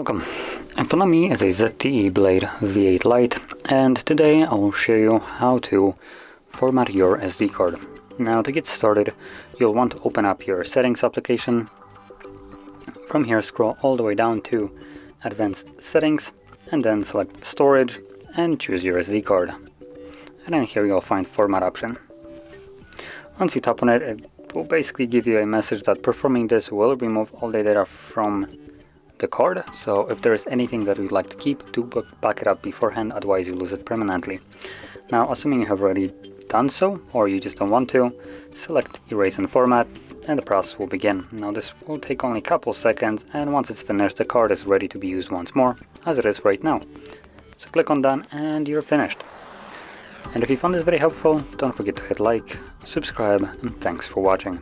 Welcome. In front of me is a ZTE Blade V8 Lite, and today I will show you how to format your SD card. Now, to get started, you'll want to open up your settings application. From here, scroll all the way down to advanced settings and then select storage and choose your SD card. And then here you'll find format option. Once you tap on it, it will basically give you a message that performing this will remove all the data from the card, so if there is anything that you'd like to keep, do back it up beforehand, otherwise you lose it permanently. Now, assuming you have already done so, or you just don't want to, select erase and format, and the process will begin. Now, this will take only a couple seconds, and once it's finished, the card is ready to be used once more, as it is right now. So click on done, and you're finished. And if you found this very helpful, don't forget to hit like, subscribe, and thanks for watching.